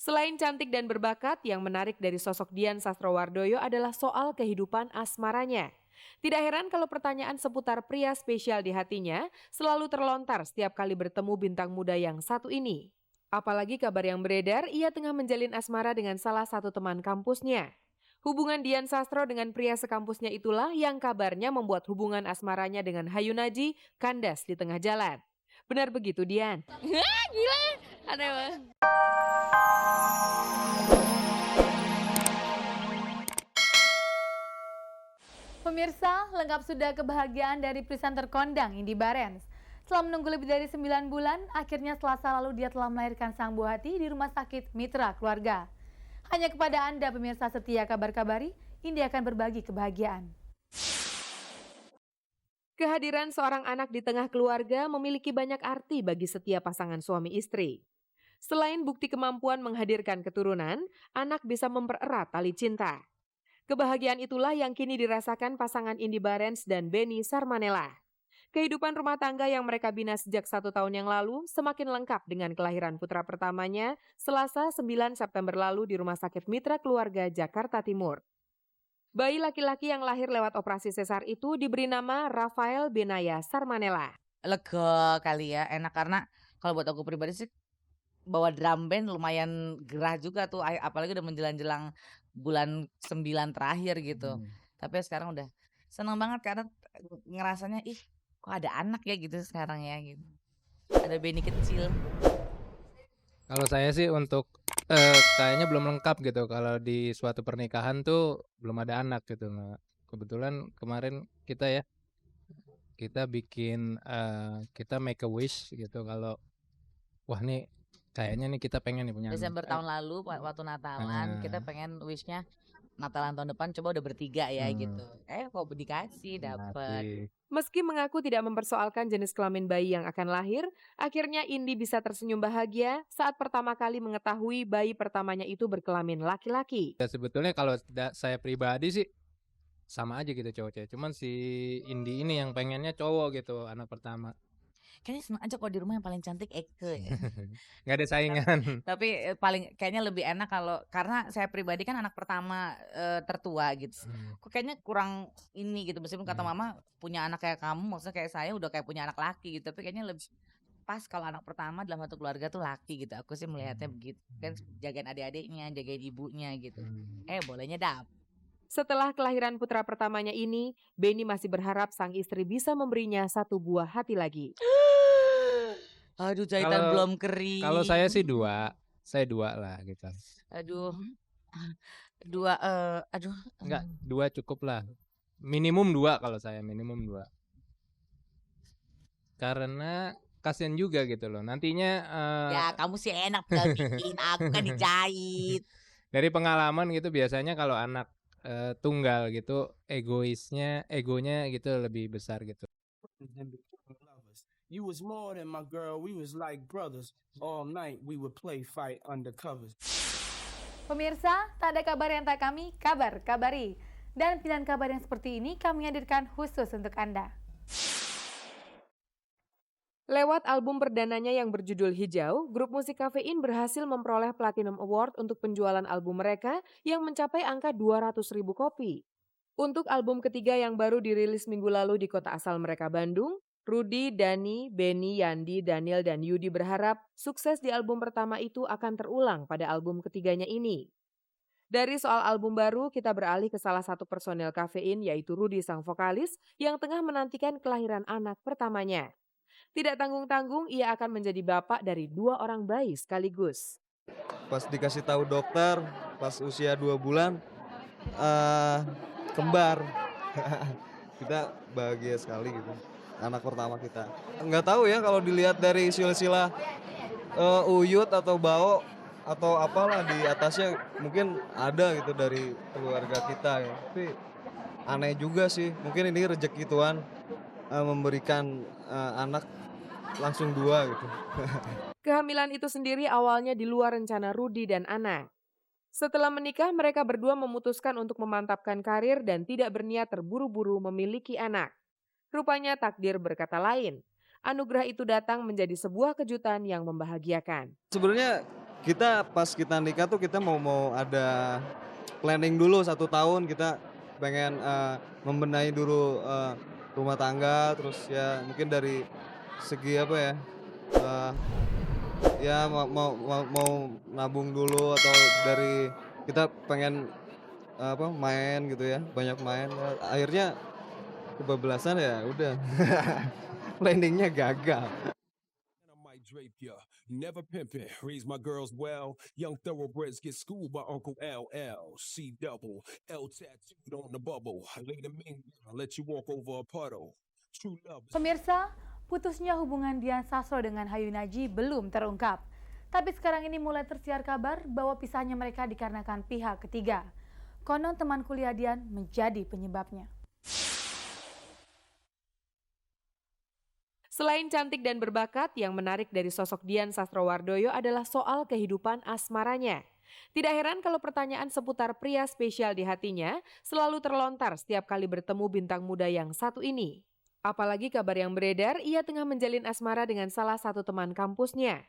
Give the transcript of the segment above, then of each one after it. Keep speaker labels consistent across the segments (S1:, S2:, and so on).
S1: Selain cantik dan berbakat, yang menarik dari sosok Dian Sastrowardoyo adalah soal kehidupan asmaranya. Tidak heran kalau pertanyaan seputar pria spesial di hatinya selalu terlontar setiap kali bertemu bintang muda yang satu ini. Apalagi kabar yang beredar, ia tengah menjalin asmara dengan salah satu teman kampusnya. Hubungan Dian Sastro dengan pria sekampusnya itulah yang kabarnya membuat hubungan asmaranya dengan Hayunaji kandas di tengah jalan. Benar begitu, Dian?
S2: Gila, aneh banget.
S3: Pemirsa, lengkap sudah kebahagiaan dari presenter kondang Indy Barens. Setelah menunggu lebih dari 9 bulan, akhirnya Selasa lalu dia telah melahirkan sang buah hati di Rumah Sakit Mitra Keluarga. Hanya kepada Anda pemirsa setia Kabar-Kabari, Indy akan berbagi kebahagiaan.
S1: Kehadiran seorang anak di tengah keluarga memiliki banyak arti bagi setiap pasangan suami istri. Selain bukti kemampuan menghadirkan keturunan, anak bisa mempererat tali cinta. Kebahagiaan itulah yang kini dirasakan pasangan Indy Barens dan Benny Sarmanella. Kehidupan rumah tangga yang mereka bina sejak 1 tahun yang lalu semakin lengkap dengan kelahiran putra pertamanya Selasa 9 September lalu di Rumah Sakit Mitra Keluarga Jakarta Timur. Bayi laki-laki yang lahir lewat operasi sesar itu diberi nama Rafael Benaya Sarmanella.
S2: Lega kali ya, enak karena kalau buat aku pribadi sih bawa drum band lumayan gerah juga tuh, apalagi udah menjelang-jelang bulan 9 terakhir gitu. Tapi sekarang udah seneng banget karena ngerasanya ih kok ada anak ya gitu sekarang ya gitu. Ada Benny kecil.
S4: Kalau saya sih untuk kayaknya belum lengkap gitu kalau di suatu pernikahan tuh belum ada anak gitu. Nah, kebetulan kemarin kita bikin kita make a wish gitu kalau wah nih kayaknya nih kita pengen nih punya anak.
S2: Desember tahun lalu waktu Natalan kita pengen wishnya Natalan tahun depan coba udah bertiga ya gitu. Kok dikasih dapet.
S1: Meski mengaku tidak mempersoalkan jenis kelamin bayi yang akan lahir, akhirnya Indy bisa tersenyum bahagia saat pertama kali mengetahui bayi pertamanya itu berkelamin laki-laki.
S4: Ya sebetulnya kalau saya pribadi sih sama aja gitu cowok-cewek. Cuman si Indi ini yang pengennya cowok gitu anak pertama.
S2: Kayaknya seneng aja kalau di rumah yang paling cantik Eke ya.
S4: Nggak ada saingan.
S2: Tapi paling kayaknya lebih enak kalau karena saya pribadi kan anak pertama tertua gitu. Kok kayaknya kurang ini gitu meskipun kata mama punya anak kayak kamu maksudnya kayak saya udah kayak punya anak laki gitu. Tapi kayaknya lebih pas kalau anak pertama dalam satu keluarga tuh laki gitu. Aku sih melihatnya begitu. Kan jagain adik-adiknya, jagain ibunya gitu. Bolehnya dapet.
S1: Setelah kelahiran putra pertamanya ini, Benny masih berharap sang istri bisa memberinya satu buah hati lagi.
S2: Aduh jahitan belum kering.
S4: Kalau saya sih saya dua lah gitu.
S2: Aduh, dua, aduh.
S4: Enggak, 2 cukup lah. Minimum 2 kalau saya, minimum 2. Karena kasihan juga gitu loh. Nantinya
S2: Ya kamu sih enak tinggal bikin, aku kan dijahit.
S4: dari pengalaman gitu biasanya kalau anak tunggal gitu egonya gitu lebih besar gitu.
S5: You was more than my girl, we was like brothers. All night we would play fight undercovers.
S3: Pemirsa, tak ada kabar yang tak kami kabar-kabari. Dan pilihan kabar yang seperti ini kami hadirkan khusus untuk Anda.
S1: Lewat album perdananya yang berjudul Hijau, grup musik Kafein berhasil memperoleh Platinum Award untuk penjualan album mereka yang mencapai angka 200.000 kopi. Untuk album ketiga yang baru dirilis minggu lalu di kota asal mereka Bandung, Rudy, Dani, Benny, Yandi, Daniel, dan Yudi berharap sukses di album pertama itu akan terulang pada album ketiganya ini. Dari soal album baru, kita beralih ke salah satu personel Kafein yaitu Rudy sang vokalis yang tengah menantikan kelahiran anak pertamanya. Tidak tanggung-tanggung, ia akan menjadi bapak dari 2 orang bayi sekaligus.
S6: Pas dikasih tahu dokter, pas usia 2 bulan, kembar. Kita bahagia sekali gitu, anak pertama kita. Nggak tahu ya kalau dilihat dari silsilah uyut atau bau atau apalah di atasnya mungkin ada gitu dari keluarga kita ya. Tapi aneh juga sih, mungkin ini rezeki Tuhan memberikan anak langsung 2 gitu.
S1: Kehamilan itu sendiri awalnya di luar rencana Rudy dan Ana. Setelah menikah, mereka berdua memutuskan untuk memantapkan karir dan tidak berniat terburu-buru memiliki anak. Rupanya takdir berkata lain. Anugerah itu datang menjadi sebuah kejutan yang membahagiakan.
S6: Sebenarnya kita pas kita nikah tuh kita mau ada planning dulu 1 tahun kita pengen membenahi dulu rumah tangga, terus ya mungkin dari segi apa ya, eh, ya mau nabung dulu atau dari kita pengen apa main gitu ya, banyak main. Akhirnya kebablasan ya udah planningnya gagal.
S5: I might drape ya, never pimpin', raise my girls well. Young thoroughbreds get schooled by Uncle LL. C double, L tattooed on the bubble. Later me, I'll let you walk over a puddle. True love.
S3: Pemirsa, putusnya hubungan Dian Sastro dengan Hayu Naji belum terungkap. Tapi sekarang ini mulai tersiar kabar bahwa pisahnya mereka dikarenakan pihak ketiga. Konon teman kuliah Dian menjadi penyebabnya.
S1: Selain cantik dan berbakat, yang menarik dari sosok Dian Sastrowardoyo adalah soal kehidupan asmaranya. Tidak heran kalau pertanyaan seputar pria spesial di hatinya selalu terlontar setiap kali bertemu bintang muda yang satu ini. Apalagi kabar yang beredar, ia tengah menjalin asmara dengan salah satu teman kampusnya.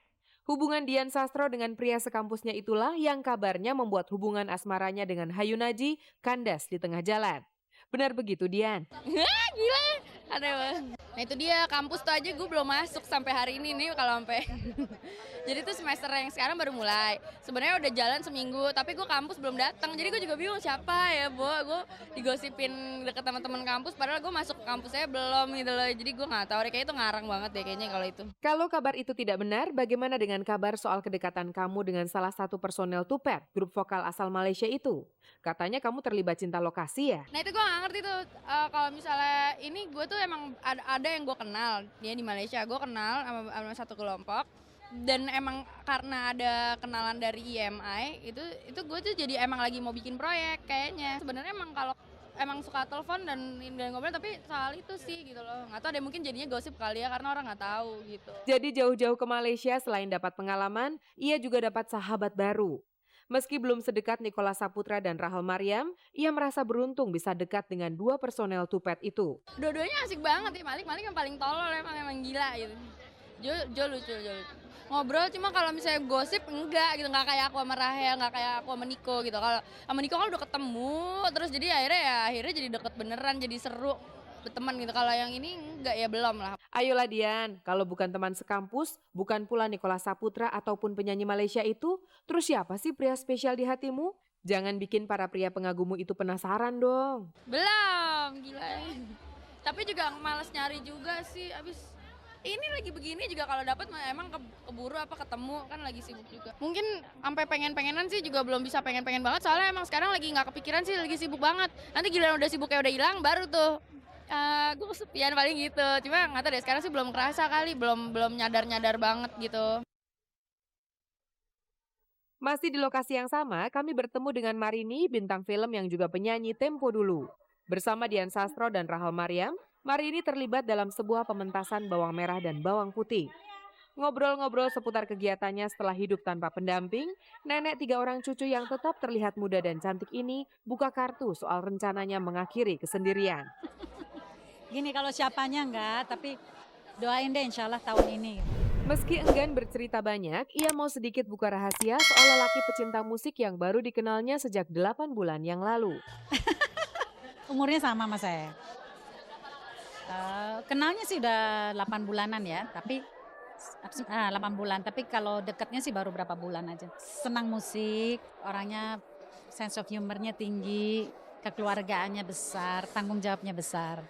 S1: Hubungan Dian Sastro dengan pria sekampusnya itulah yang kabarnya membuat hubungan asmaranya dengan Hayu Naji kandas di tengah jalan. Benar begitu, Dian?
S7: Gila, aneh banget. Nah itu dia, kampus tuh aja gue belum masuk sampai hari ini nih kalau sampai. Jadi tuh semester yang sekarang baru mulai. Sebenarnya udah jalan seminggu, tapi gue kampus belum datang. Jadi gue juga bingung siapa ya, Bo. Gue digosipin deket sama teman kampus, padahal gue masuk kampusnya belum gitu loh. Jadi gue nggak tahu deh, kayaknya itu ngarang banget deh kayaknya kalau itu.
S1: Kalau kabar itu tidak benar, bagaimana dengan kabar soal kedekatan kamu dengan salah satu personel Tupet, grup vokal asal Malaysia itu? Katanya kamu terlibat cinta lokasi ya?
S7: Nah itu gue gak ngerti tuh, kalau misalnya ini gue tuh emang ada yang gue kenal, dia di Malaysia, gue kenal sama satu kelompok. Dan emang karena ada kenalan dari IMI, itu gue tuh jadi emang lagi mau bikin proyek kayaknya. Sebenarnya emang kalau emang suka telepon dan ngobrol, tapi soal itu sih gitu loh. Nggak tahu deh, mungkin jadinya gosip kali ya karena orang nggak tahu gitu.
S1: Jadi jauh-jauh ke Malaysia selain dapat pengalaman, ia juga dapat sahabat baru. Meski belum sedekat Nicholas Saputra dan Rahel Mariam, ia merasa beruntung bisa dekat dengan dua personel Tupet itu.
S7: Dua-duanya asik banget ya, Malik yang paling tolol emang gila gitu. Jo lucu. Ngobrol cuma kalau misalnya gosip enggak gitu, nggak kayak aku sama Rahel, nggak kayak aku sama Niko gitu. Kalau sama Niko kan udah ketemu, terus jadi akhirnya jadi deket beneran, jadi seru berteman gitu. Kalau yang ini enggak ya belum lah.
S1: Ayolah Dian, kalau bukan teman sekampus, bukan pula Nicholas Saputra ataupun penyanyi Malaysia itu, terus siapa sih pria spesial di hatimu? Jangan bikin para pria pengagummu itu penasaran dong.
S7: Belum, gila. Tapi juga males nyari juga sih, abis ini lagi begini juga kalau dapat emang keburu apa ketemu kan lagi sibuk juga. Mungkin sampai pengen-pengenan sih juga belum bisa pengen-pengen banget soalnya emang sekarang lagi nggak kepikiran sih, lagi sibuk banget. Nanti giliran udah sibuk kayak udah hilang baru tuh gue kesepian paling gitu. Cuma nggak tahu deh, sekarang sih belum kerasa kali, belum nyadar banget gitu.
S1: Masih di lokasi yang sama, kami bertemu dengan Marini, bintang film yang juga penyanyi Tempo Dulu. Bersama Dian Sastro dan Rahel Mariam, Marini terlibat dalam sebuah pementasan bawang merah dan bawang putih. Ngobrol-ngobrol seputar kegiatannya setelah hidup tanpa pendamping, nenek 3 orang cucu yang tetap terlihat muda dan cantik ini buka kartu soal rencananya mengakhiri kesendirian.
S8: Gini, kalau siapanya enggak, tapi doain deh insya Allah tahun ini.
S1: Meski enggan bercerita banyak, ia mau sedikit buka rahasia soal lelaki pecinta musik yang baru dikenalnya sejak 8 bulan yang lalu.
S8: Umurnya sama sama saya. Kenalnya sih udah 8 bulanan ya, tapi 8 bulan, tapi kalau dekatnya sih baru berapa bulan aja. Senang musik, orangnya sense of humornya tinggi, kekeluargaannya besar, tanggung jawabnya besar.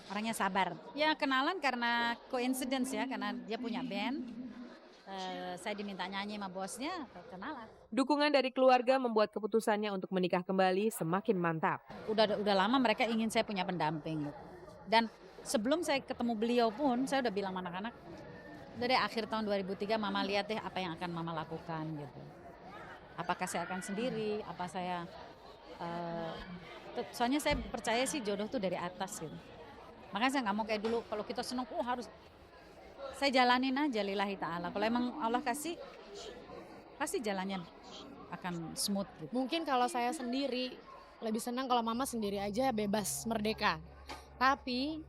S8: Orangnya sabar. Ya kenalan karena coincidence ya, karena dia punya band. Saya diminta nyanyi sama bosnya, kenalan.
S1: Dukungan dari keluarga membuat keputusannya untuk menikah kembali semakin mantap.
S8: Udah lama mereka ingin saya punya pendamping. Dan sebelum saya ketemu beliau pun, saya udah bilang sama anak-anak, udah deh akhir tahun 2003 Mama lihat deh apa yang akan Mama lakukan gitu. Apakah saya akan sendiri, apa saya, soalnya saya percaya sih jodoh tuh dari atas gitu. Makanya saya nggak mau kayak dulu, kalau kita senang, harus, saya jalanin aja lillahi ta'ala. Kalau emang Allah kasih, pasti jalannya akan smooth gitu.
S9: Mungkin kalau saya sendiri, lebih senang kalau Mama sendiri aja bebas, merdeka. Tapi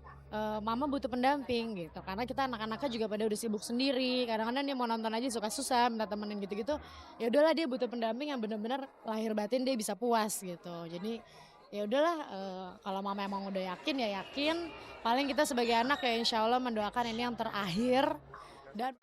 S9: mama butuh pendamping gitu, karena kita anak-anaknya juga pada udah sibuk sendiri, kadang-kadang dia mau nonton aja suka susah minta temenin gitu-gitu, ya udahlah dia butuh pendamping yang benar-benar lahir batin dia bisa puas gitu. Jadi ya udahlah, kalau mama emang udah yakin ya yakin, paling kita sebagai anak ya insya Allah mendoakan ini yang terakhir dan